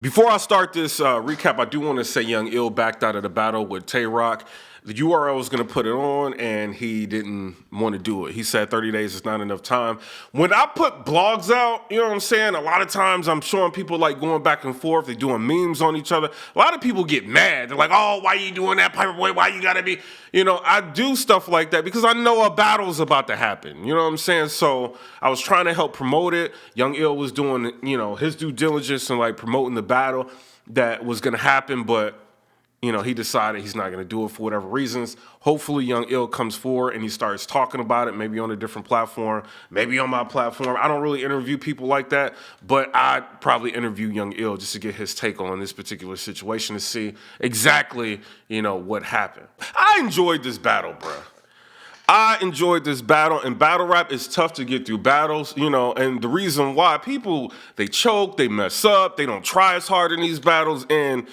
Before I start this recap, I do want to say Young Ill backed out of the battle with Tay Roc. The URL was going to put it on, and he didn't want to do it. He said 30 days is not enough time. When I put blogs out, you know what I'm saying? A lot of times I'm showing people like going back and forth. They're doing memes on each other. A lot of people get mad. They're like, oh, why you doing that, PIPERBOY? Why you got to be... You know, I do stuff like that because I know a battle's about to happen. You know what I'm saying? So I was trying to help promote it. Young Ill was doing, his due diligence and like promoting the battle that was going to happen, but he decided he's not going to do it for whatever reasons. Hopefully Young Ill comes forward and he starts talking about it, maybe on a different platform, maybe on my platform. I don't really interview people like that, but I'd probably interview Young Ill just to get his take on this particular situation to see exactly, what happened. I enjoyed this battle, bruh. I enjoyed this battle, and battle rap is tough to get through battles, and the reason why people, they choke, they mess up, they don't try as hard in these battles, and,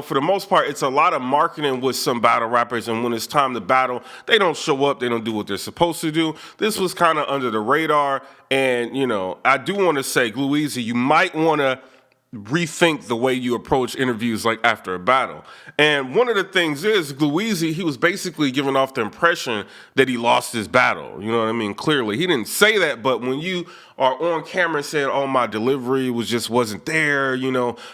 for the most part, it's a lot of marketing with some battle rappers, and when it's time to battle, they don't show up, they don't do what they're supposed to do. This was kind of under the radar, and, I do want to say, Glueazy, you might want to rethink the way you approach interviews like after a battle. And one of the things is Glueazy, he was basically giving off the impression that he lost his battle. You know what I mean? Clearly. He didn't say that, but when you are on camera saying, oh, my delivery wasn't there,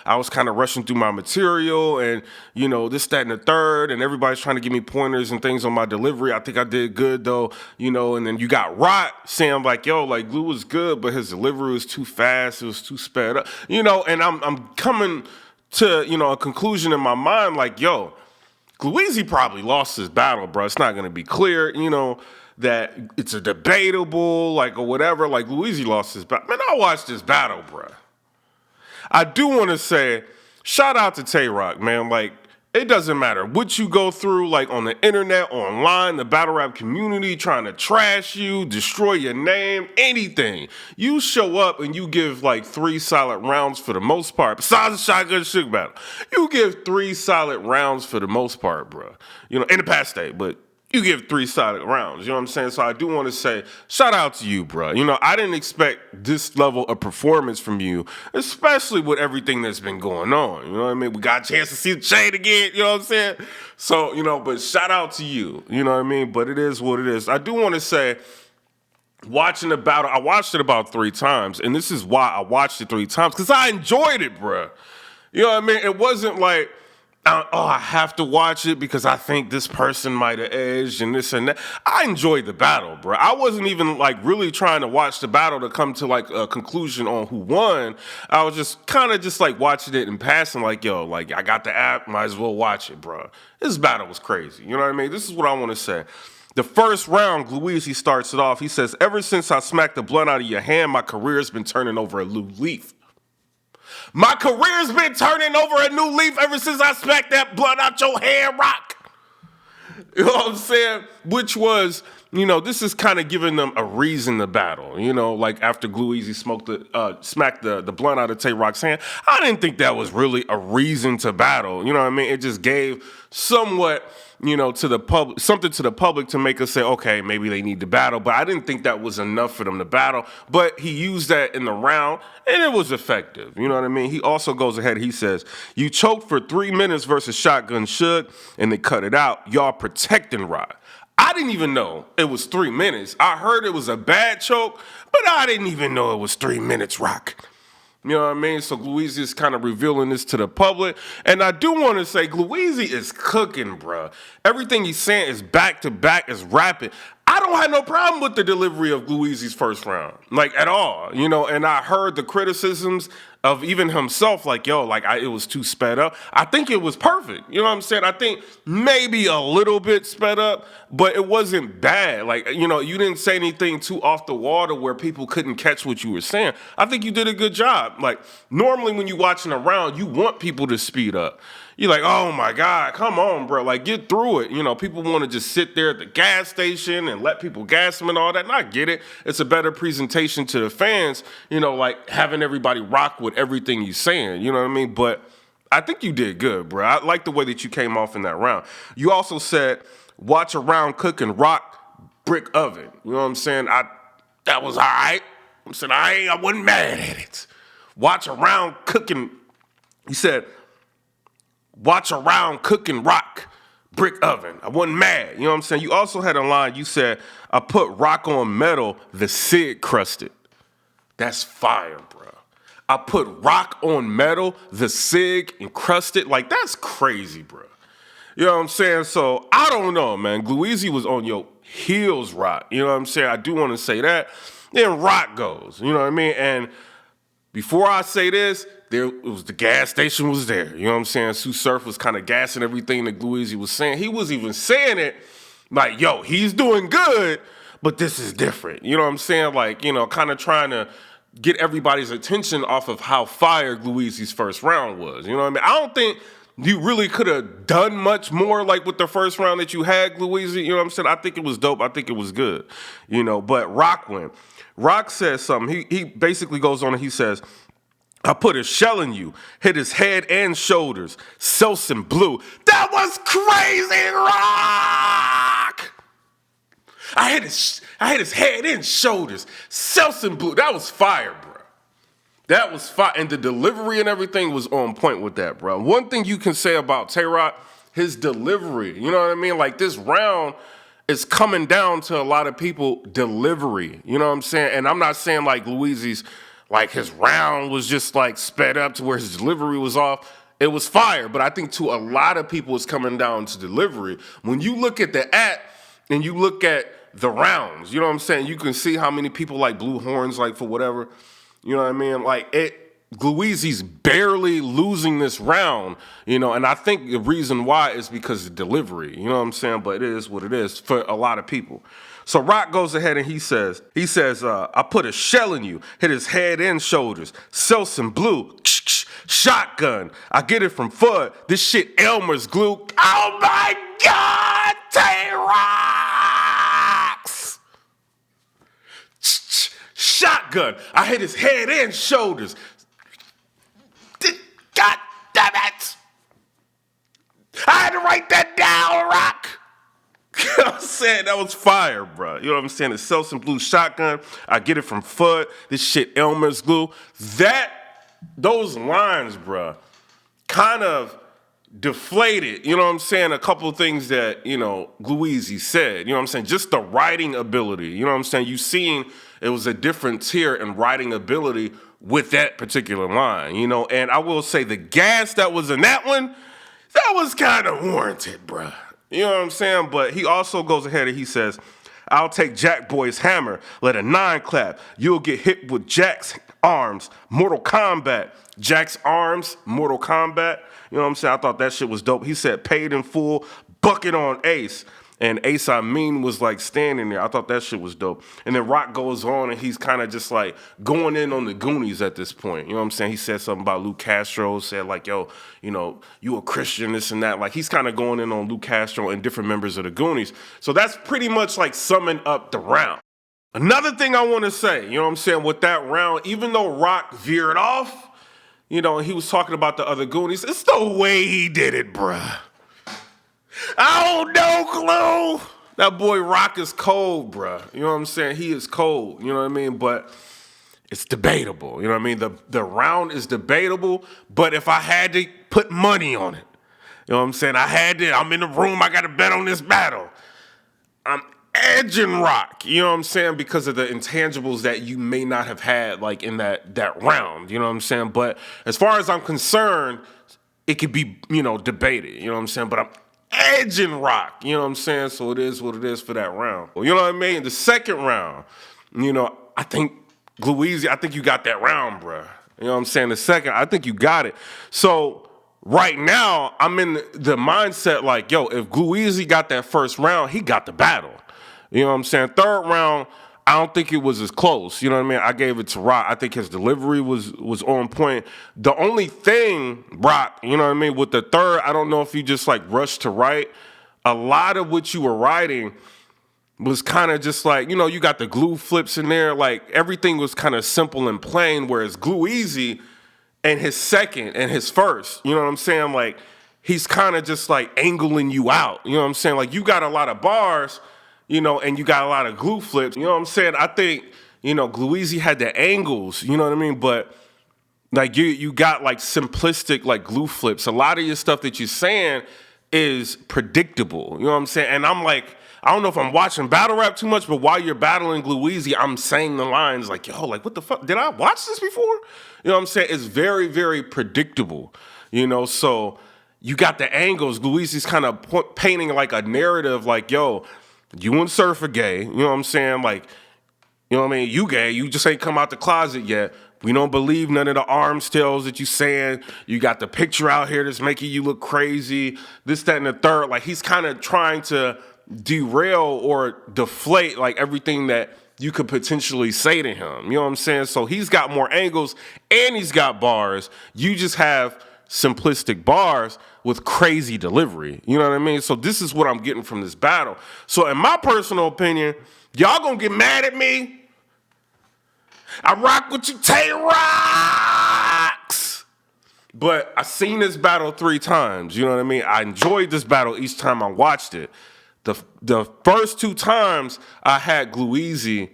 I was kind of rushing through my material and, this, that, and the third, and everybody's trying to give me pointers and things on my delivery. I think I did good though, and then you got Roc saying like, yo, like Glue was good, but his delivery was too fast, it was too sped up, and I'm coming to, a conclusion in my mind like, yo, Glueazy probably lost his battle, bro. It's not going to be clear, that it's a debatable, like, or whatever. Like, Glueazy lost his battle. Man, I watched this battle, bro. I do want to say, shout out to Tay Roc, man. Like, it doesn't matter what you go through, like on the internet, online, the battle rap community trying to trash you, destroy your name, anything. You show up and you give like 3 solid rounds for the most part. Besides the shotgun shook battle, you give 3 solid rounds for the most part, bro. In the past day, but you give 3 solid rounds, you know what I'm saying? So I do want to say, shout out to you, bro. I didn't expect this level of performance from you, especially with everything that's been going on, you know what I mean? We got a chance to see the chain again, you know what I'm saying? So, but shout out to you, you know what I mean? But it is what it is. I do want to say, watching the battle, I watched it about 3 times, and this is why I watched it 3 times, because I enjoyed it, bro. You know what I mean? It wasn't like, I have to watch it because I think this person might have edged and this and that. I enjoyed the battle, bro. I wasn't even like really trying to watch the battle to come to like a conclusion on who won. I was just kind of just like watching it in passing, like, yo, like I got the app, might as well watch it, bro. This battle was crazy. You know what I mean? This is what I want to say. The first round, Glueazy starts it off. He says, ever since I smacked the blunt out of your hand, my career's been turning over a new leaf. My career's been turning over a new leaf ever since I smacked that blunt out your hand, Roc. You know what I'm saying? Which was, this is kind of giving them a reason to battle. Like after Glueazy smacked the blunt out of Tay Roc's hand, I didn't think that was really a reason to battle. You know what I mean? It just gave somewhat, to the public, something to the public to make us say, okay, maybe they need to battle. But I didn't think that was enough for them to battle. But he used that in the round, and it was effective. You know what I mean? He also goes ahead, he says, you choked for 3 minutes versus Shotgun Should, and they cut it out. Y'all protecting Roc. I didn't even know it was 3 minutes. I heard it was a bad choke, but I didn't even know it was 3 minutes, Roc. You know what I mean? So Glueazy is kind of revealing this to the public. And I do want to say Glueazy is cooking, bro. Everything he's saying is back to back, is rapid. I don't have no problem with the delivery of Glueazy's first round, like at all, and I heard the criticisms of even himself, like, yo, like it was too sped up. I think it was perfect. You know what I'm saying? I think maybe a little bit sped up, but it wasn't bad. Like, you didn't say anything too off the wall to where people couldn't catch what you were saying. I think you did a good job. Like, normally when you're watching a round, you want people to speed up. You're like, oh my God, come on, bro. Like, get through it. People want to just sit there at the gas station and let people gas them and all that. And I get it. It's a better presentation to the fans, like having everybody rock with everything you're saying. You know what I mean? But I think you did good, bro. I like the way that you came off in that round. You also said, watch a round cook and Roc brick oven. You know what I'm saying? That was all right. I'm saying I wasn't mad at it. Watch a round cooking He said, watch around cooking rock, brick oven. I wasn't mad. You know what I'm saying? You also had a line, you said, I put rock on metal, the Sig crusted. That's fire, bro. I put rock on metal, the Sig encrusted. Like, that's crazy, bro. You know what I'm saying? So, I don't know, man. Glueazy was on your heels, Rock. You know what I'm saying? I do want to say that. Then Rock goes, you know what I mean? And before I say this, the gas station was there. You know what I'm saying? Sue Surf was kind of gassing everything that Glueazy was saying. He was even saying it like, yo, he's doing good, but this is different. You know what I'm saying? Like, you know, kind of trying to get everybody's attention off of how fire Glueazy's first round was. You know what I mean? I don't think you really could have done much more like with the first round that you had, Glueazy. You know what I'm saying? I think it was dope. I think it was good. You know, but Rock went. Rock says something. He basically goes on and he says, I put a shell in you, hit his head and shoulders, Selsun blue. That was crazy, Rock! I hit his head and shoulders, Selsun blue. That was fire, bro. That was fire. And the delivery and everything was on point with that, bro. One thing you can say about Tay Roc, his delivery, you know what I mean? Like, this round is coming down to a lot of people delivery, you know what I'm saying? And I'm not saying like Glueazy's, like his round was just like sped up to where his delivery was off. It was fire, but I think to a lot of people it's coming down to delivery. When you look at the act and you look at the rounds, you know what I'm saying? You can see how many people like blew horns, like for whatever, you know what I mean? Like Glueazy's barely losing this round, you know, and I think the reason why is because of delivery, you know what I'm saying? But it is what it is for a lot of people. So Rock goes ahead and he says, I put a shell in you, hit his head and shoulders, Selsun blue, shotgun. I get it from Fudd. This shit Elmer's glue. Oh my God, Tay Rocks! Shotgun. I hit his head and shoulders. God damn it! I had to write that down, Rock. You know what I'm saying? That was fire, bro. You know what I'm saying? The Selsun blue shotgun. I get it from Fudd. This shit Elmer's glue. Those lines, bro, kind of deflated, you know what I'm saying, a couple of things that, you know, Glueazy said, you know what I'm saying, just the writing ability, you know what I'm saying, you seen it was a different tier in writing ability with that particular line, you know, and I will say the gas that was in that one, that was kind of warranted, bruh. You know what I'm saying? But he also goes ahead and he says, I'll take Jack Boy's hammer, let a 9 clap. You'll get hit with Jack's arms, Mortal Kombat. Jack's arms, Mortal Kombat. You know what I'm saying? I thought that shit was dope. He said paid in full, bucket on Ace. And Ace Amin was like standing there. I thought that shit was dope. And then Rock goes on and he's kind of just like going in on the Goonies at this point. You know what I'm saying? He said something about Lou Castro, said like, yo, you know, you a Christian, this and that. Like he's kind of going in on Lou Castro and different members of the Goonies. So that's pretty much like summing up the round. Another thing I want to say, you know what I'm saying, with that round, even though Rock veered off, you know, he was talking about the other Goonies, it's the way he did it, bruh. I don't know, Glue. That boy Rock is cold, bruh. You know what I'm saying? He is cold, you know what I mean? But it's debatable, you know what I mean? The round is debatable, but if I had to put money on it, you know what I'm saying? I'm in the room, I got to bet on this battle. I'm edging Rock, you know what I'm saying? Because of the intangibles that you may not have had, like, in that round, you know what I'm saying? But as far as I'm concerned, it could be, you know, debated, you know what I'm saying? But I'm edging Rock, you know what I'm saying? So it is what it is for that round. Well, you know what I mean? The second round, you know, I think Glueazy, I think you got that round, bruh. You know what I'm saying? The second, I think you got it. So right now, I'm in the mindset like, yo, if Glueazy got that first round, he got the battle. You know what I'm saying? Third round, I don't think it was as close. You know what I mean? I gave it to Rock. I think his delivery was on point. The only thing, Rock, you know what I mean, with the third, I don't know if you just like rushed to write. A lot of what you were writing was kind of just like, you know, you got the glue flips in there. Like everything was kind of simple and plain, whereas Glueazy and his second and his first, you know what I'm saying? Like he's kind of just like angling you out. You know what I'm saying? Like you got a lot of bars, you know, and you got a lot of glue flips. You know what I'm saying? I think, you know, Glueazy had the angles, you know what I mean? But Like you got like simplistic like glue flips. A lot of your stuff that you're saying is predictable. You know what I'm saying? And I'm like, I don't know if I'm watching battle rap too much, but while you're battling Glueazy, I'm saying the lines like, yo, like what the fuck? Did I watch this before? You know what I'm saying? It's very, very predictable. You know, so you got the angles. Glueazy's kind of painting like a narrative like, yo, you and Surf are gay. You know what I'm saying? Like, you know what I mean? You gay. You just ain't come out the closet yet. We don't believe none of the arms tales that you saying. You got the picture out here that's making you look crazy. This, that, and the third. Like, he's kind of trying to derail or deflate, like, everything that you could potentially say to him. You know what I'm saying? So he's got more angles and he's got bars. You just have simplistic bars with crazy delivery. You know what I mean? So this is what I'm getting from this battle. So in my personal opinion, y'all gonna get mad at me. I rock with you, Tay Rocs. But I seen this battle 3 times. You know what I mean? I enjoyed this battle each time I watched it. The first 2 times I had Glueazy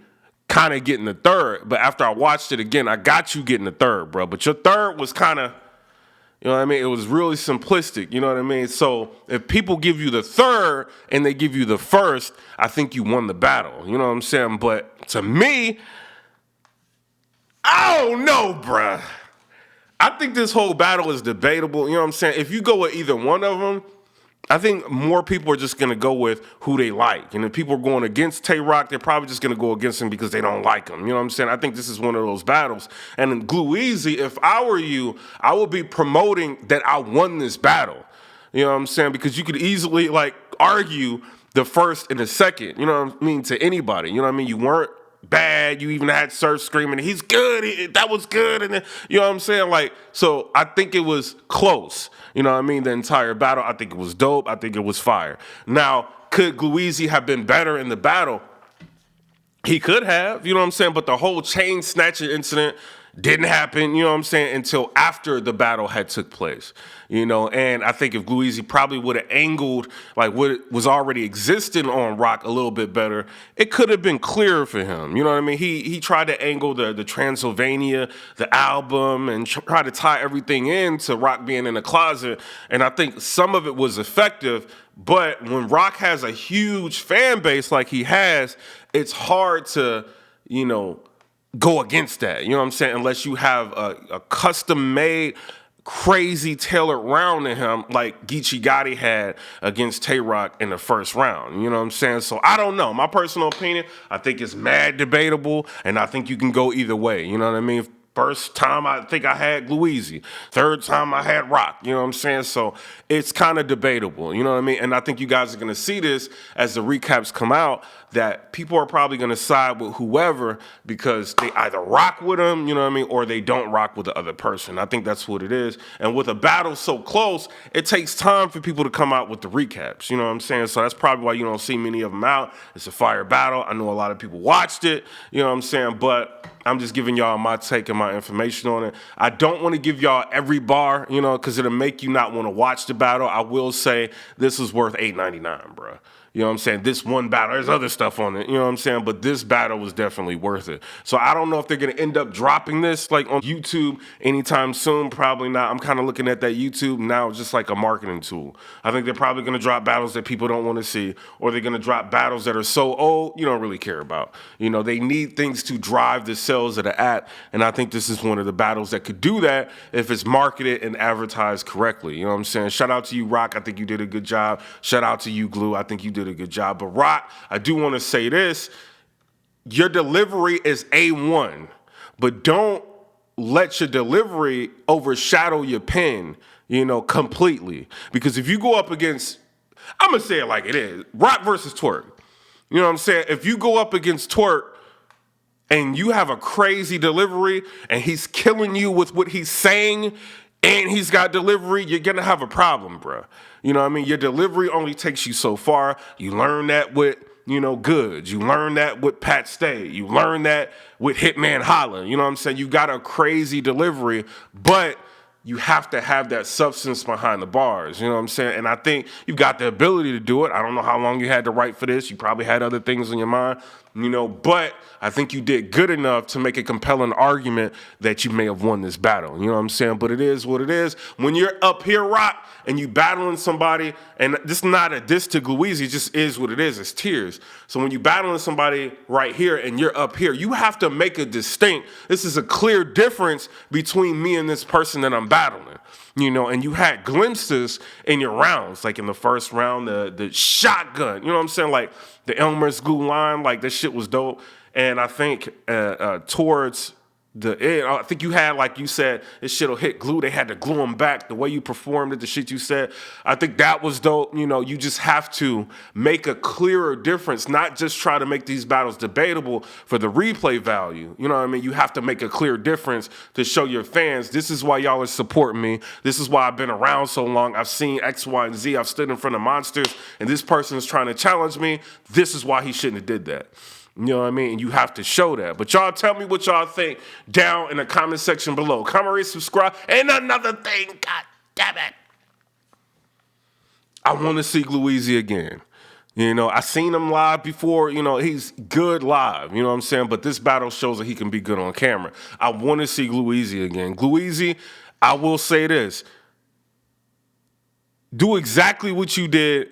kind of getting the third. But after I watched it again, I got you getting the third, bro. But your third was kind of, you know what I mean? It was really simplistic, you know what I mean? So if people give you the third and they give you the first, I think you won the battle. You know what I'm saying? But to me, I don't know, bruh. I think this whole battle is debatable. You know what I'm saying? If you go with either one of them, I think more people are just going to go with who they like. And if people are going against Tay Roc, they're probably just going to go against him because they don't like him. You know what I'm saying? I think this is one of those battles. And in Glueazy, if I were you, I would be promoting that I won this battle. You know what I'm saying? Because you could easily, like, argue the first and the second. You know what I mean? To anybody. You know what I mean? You weren't bad. You even had Surf screaming, he's good. That was good. And then, you know what I'm saying? Like, so I think it was close. You know what I mean? The entire battle, I think it was dope. I think it was fire. Now, could Glueazy have been better in the battle? He could have, you know what I'm saying? But the whole chain snatching incident didn't happen, you know what I'm saying, until after the battle had took place, you know. And I think if Glueazy probably would have angled like what was already existing on Roc a little bit better, it could have been clearer for him. You know what I mean? He tried to angle the Transylvania, the album, and try to tie everything into Roc being in the closet. And I think some of it was effective. But when Roc has a huge fan base like he has, it's hard to, you know, go against that, you know what I'm saying? Unless you have a custom-made, crazy tailored round to him like Geechee Gotti had against Tay Roc in the first round, you know what I'm saying? So I don't know. My personal opinion, I think it's mad debatable, and I think you can go either way, you know what I mean? First time I think I had Glueazy. Third time I had Roc. You know what I'm saying? So it's kind of debatable. You know what I mean? And I think you guys are going to see this as the recaps come out, that people are probably going to side with whoever because they either rock with them, you know what I mean, or they don't rock with the other person. I think that's what it is. And with a battle so close, it takes time for people to come out with the recaps. You know what I'm saying? So that's probably why you don't see many of them out. It's a fire battle. I know a lot of people watched it. You know what I'm saying? But I'm just giving y'all my take and my information on it. I don't want to give y'all every bar, you know, because it'll make you not want to watch the battle. I will say this is worth $8.99, bro. You know what I'm saying? This one battle, there's other stuff on it, you know what I'm saying? But this battle was definitely worth it. So I don't know if they're going to end up dropping this like on YouTube anytime soon. Probably not. I'm kind of looking at that YouTube now just like a marketing tool. I think they're probably going to drop battles that people don't want to see, or they're going to drop battles that are so old you don't really care about. You know, they need things to drive the sales of the app, and I think this is one of the battles that could do that if it's marketed and advertised correctly. You know what I'm saying? Shout out to you, Roc. I think you did a good job. Shout out to you, Glue. I think you did a good job. But Roc, I do want to say this. Your delivery is A1, but don't let your delivery overshadow your pen, you know, completely. Because if you go up against, I'm going to say it like it is, Roc versus Twerk. You know what I'm saying? If you go up against Twerk and you have a crazy delivery and he's killing you with what he's saying and he's got delivery, you're going to have a problem, bro. You know what I mean? Your delivery only takes you so far. You learn that with, you know, Goods. You learn that with Pat Stay. You learn that with Hitman Holla. You know what I'm saying? You got a crazy delivery, but you have to have that substance behind the bars. You know what I'm saying? And I think you've got the ability to do it. I don't know how long you had to write for this. You probably had other things on your mind. you know, but I think you did good enough to make a compelling argument that you may have won this battle. You know what I'm saying? But it is what it is. When you're up here, Roc, and you battling somebody, and this is not a diss to Glueazy, it just is what it is. It's tears. So when you battling somebody right here and you're up here, you have to make a distinct, this is a clear difference between me and this person that I'm battling. You know, and you had glimpses in your rounds, like in the first round, the shotgun, you know what I'm saying? Like the Elmer's glue line, like this shit was dope. And I think towards the end, I think you had, like you said, this shit'll hit glue. They had to glue them back. The way you performed it, the shit you said, I think that was dope. You know, you just have to make a clearer difference, not just try to make these battles debatable for the replay value. You know what I mean? You have to make a clear difference to show your fans, this is why y'all are supporting me. This is why I've been around so long. I've seen X, Y, and Z. I've stood in front of monsters, and this person is trying to challenge me. This is why he shouldn't have did that. You know what I mean? And you have to show that. But y'all tell me what y'all think down in the comment section below. Comment, rate, subscribe. And another thing, god damn it, I want to see Glueazy again. You know, I seen him live before. You know, he's good live. You know what I'm saying? But this battle shows that he can be good on camera. I want to see Glueazy again. Glueazy, I will say this. Do exactly what you did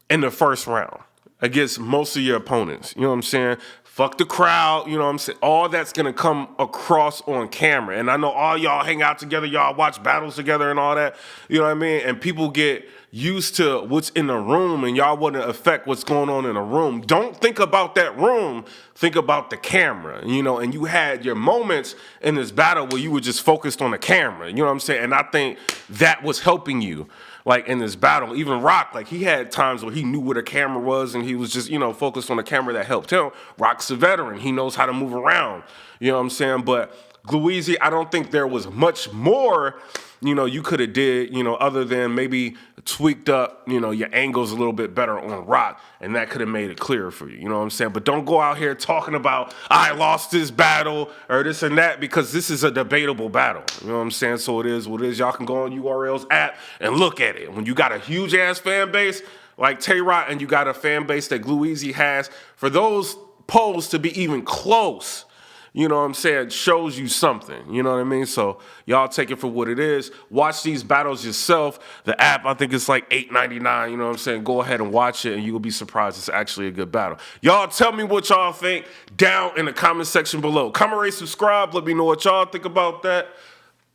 in the first round against most of your opponents. You know what I'm saying? Fuck the crowd, you know what I'm saying? All that's gonna come across on camera. And I know all y'all hang out together, y'all watch battles together and all that, you know what I mean? And people get used to what's in the room and y'all want to affect what's going on in the room. Don't think about that room, think about the camera, you know? And you had your moments in this battle where you were just focused on the camera, you know what I'm saying? And I think that was helping you. Like in this battle, even Roc, like he had times where he knew where the camera was and he was just, you know, focused on the camera that helped him. Roc's a veteran. He knows how to move around. You know what I'm saying? But Glueazy, I don't think there was much more, you know, you could have did, you know, other than maybe tweaked up, you know, your angles a little bit better on Roc, and that could have made it clearer for you. You know what I'm saying? But don't go out here talking about, I lost this battle or this and that, because this is a debatable battle. You know what I'm saying? So it is what it is. Y'all can go on URL's app and look at it. When you got a huge ass fan base like Tay Roc and you got a fan base that Glueazy has, for those polls to be even close, you know what I'm saying, shows you something, you know what I mean? So y'all take it for what it is. Watch these battles yourself. The app, I think it's like $8.99, you know what I'm saying? Go ahead and watch it and you'll be surprised it's actually a good battle. Y'all tell me what y'all think down in the comment section below. Comment, rate, subscribe. Let me know what y'all think about that.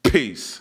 Peace.